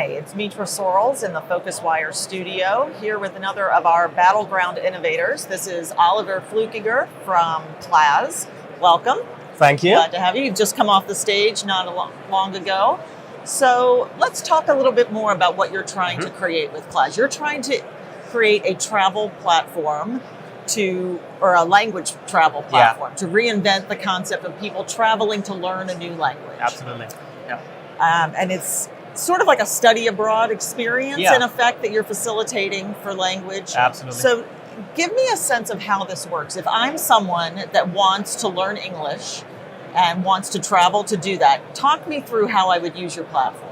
Hi, it's Mitra Sorrells in the PhocusWire studio, here with another of our battleground innovators. This is Oliver Flueckiger from Klazz. Welcome. Thank you. Glad to have you. You've just come off the stage not long ago. So let's talk a little bit more about what you're trying to create with Klazz. You're trying to create a travel platform or a language travel platform to reinvent the concept of people traveling to learn a new language. Absolutely. Yeah. And it's sort of like a study abroad experience in effect that you're facilitating for language. Absolutely. So give me a sense of how this works. If I'm someone that wants to learn English and wants to travel to do that, talk me through how I would use your platform.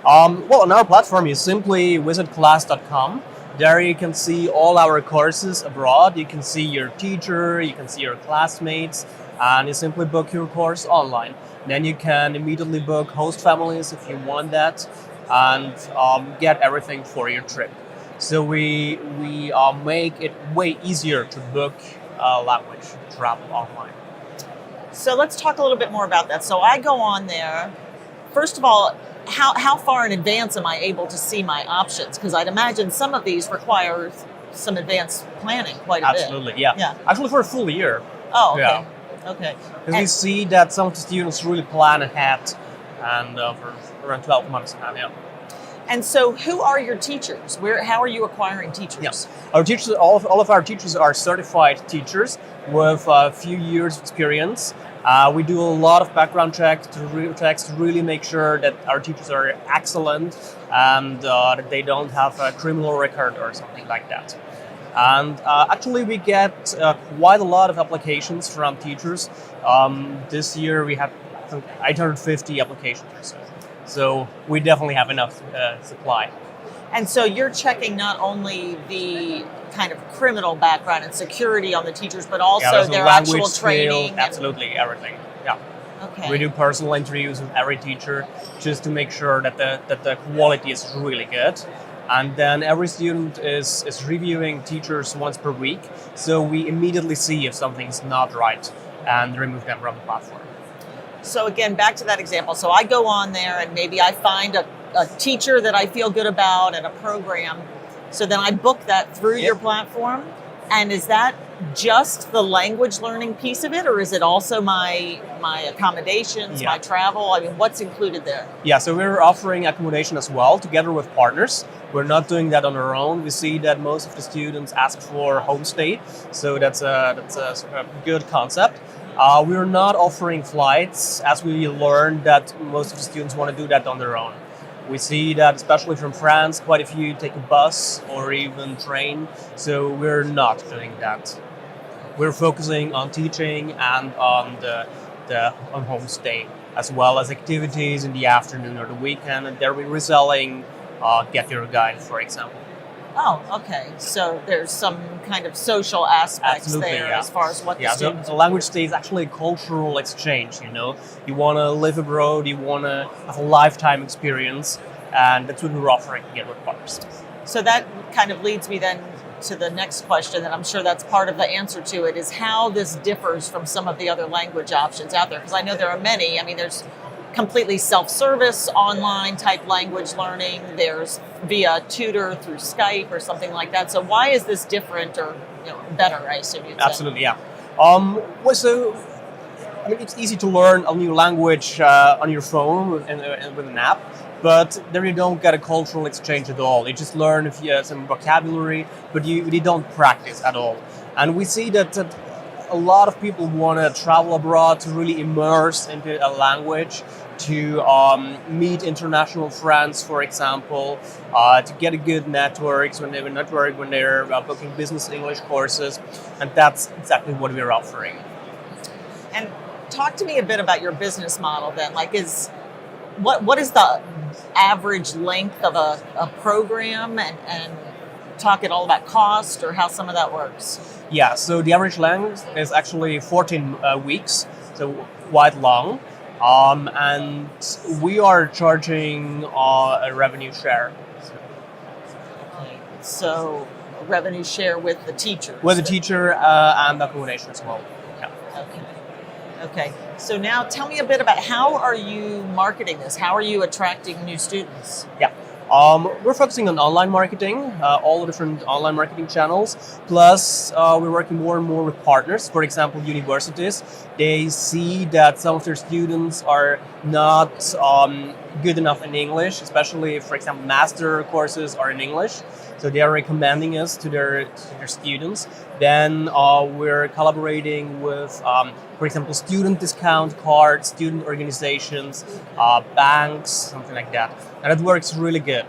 Well, on our platform, you simply visit klazz.com. There you can see all our courses abroad. You can see your teacher, you can see your classmates, and you simply book your course online. Then you can immediately book host families if you want that, and get everything for your trip. So we make it way easier to book language travel online. So let's talk a little bit more about that. So I go on there. First of all, how far in advance am I able to see my options? Because I'd imagine some of these require some advanced planning quite a bit. Absolutely, yeah. Actually, for a full year. Oh, okay. Yeah. Okay. Because we see that some of the students really plan ahead, and for around 12 months now, And so who are your teachers? How are you acquiring teachers? Yes. Our teachers, all of our teachers are certified teachers with a few years of experience. We do a lot of background checks to really make sure that our teachers are excellent and that they don't have a criminal record or something like that. And actually, we get quite a lot of applications from teachers. This year, we had 850 applications or so. So we definitely have enough supply. And so you're checking not only the kind of criminal background and security on the teachers, but also their actual training. Absolutely, everything. Yeah. Okay. We do personal interviews with every teacher just to make sure that the quality is really good. And then every student is reviewing teachers once per week. So we immediately see if something's not right and remove them from the platform. So again, back to that example. So I go on there and maybe I find a teacher that I feel good about and a program. So then I book that through your platform. And is that just the language learning piece of it, or is it also my accommodations, my travel? I mean, what's included there? Yeah, so we're offering accommodation as well, together with partners. We're not doing that on our own. We see that most of the students ask for homestay, so that's a good concept. We're not offering flights, as we learned that most of the students want to do that on their own. We see that, especially from France, quite a few take a bus or even train, so we're not doing that. We're focusing on teaching and on on homestay, as well as activities in the afternoon or the weekend, and there we're reselling Get Your Guide, for example. Oh, okay. So there's some kind of social aspects there as far as what the students so the language stay is actually a cultural exchange, you know. You want to live abroad, you want to have a lifetime experience, and that's what we're offering here with partners. So that kind of leads me then to the next question, and I'm sure that's part of the answer to it, is how this differs from some of the other language options out there. Because I know there are many. I mean, there's completely self-service, online type language learning. There's via tutor through Skype or something like that. So why is this different or better, I assume you'd say? Absolutely, yeah. It's easy to learn a new language on your phone with an app, but there you don't get a cultural exchange at all. You just learn some vocabulary, but you don't practice at all. And we see that a lot of people want to travel abroad to really immerse into a language, to meet international friends, for example, to get a good networks when they're booking business English courses, and that's exactly what we're offering. And talk to me a bit about your business model then. Like, what is the average length of a program, and talk it all about cost or how some of that works? Yeah, so the average length is actually 14 weeks, so quite long. And we are charging a revenue share. So revenue share with the teacher? With the teacher and accommodation as well. Yeah. Okay. So now tell me a bit about how are you marketing this? How are you attracting new students? Yeah. We're focusing on online marketing, all the different online marketing channels. Plus, we're working more and more with partners. For example, universities. They see that some of their students are not good enough in English, especially if, for example, master courses are in English. So they are recommending us to their students. Then we're collaborating with, for example, student discount cards, student organizations, banks, something like that. And it works really good.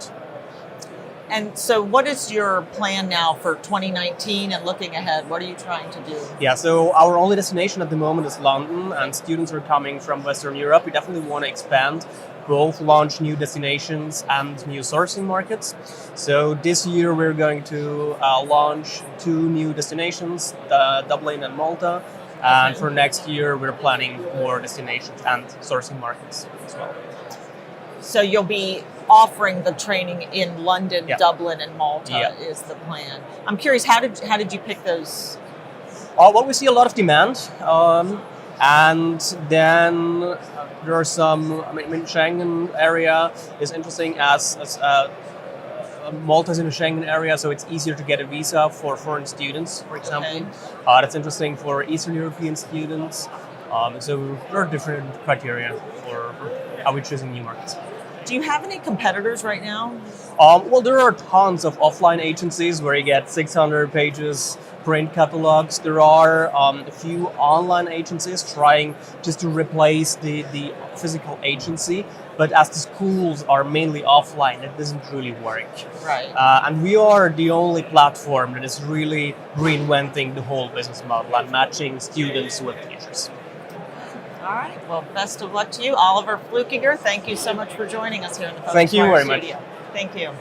And so what is your plan now for 2019 and looking ahead? What are you trying to do? Yeah, so our only destination at the moment is London, and students are coming from Western Europe. We definitely want to expand, both launch new destinations and new sourcing markets. So this year we're going to launch 2 new destinations, Dublin and Malta. And for next year, we're planning more destinations and sourcing markets as well. So you'll be offering the training in London, Yeah. Dublin, and Malta Yeah. is the plan. I'm curious, how did you pick those? Well, we see a lot of demand, and then there are some. I mean, Schengen area is interesting as Malta's in the Schengen area, so it's easier to get a visa for foreign students, for example. Okay. That's interesting for Eastern European students. So there are different criteria for how we're choosing new markets. Do you have any competitors right now? Well, there are tons of offline agencies where you get 600 pages print catalogs. There are a few online agencies trying just to replace the physical agency. But as the schools are mainly offline, it doesn't really work. Right. And we are the only platform that is really reinventing the whole business model and matching students with teachers. All right. Well, best of luck to you, Oliver Flueckiger. Thank you so much for joining us here in the Thank you PhocusWire very much. studio. Thank you.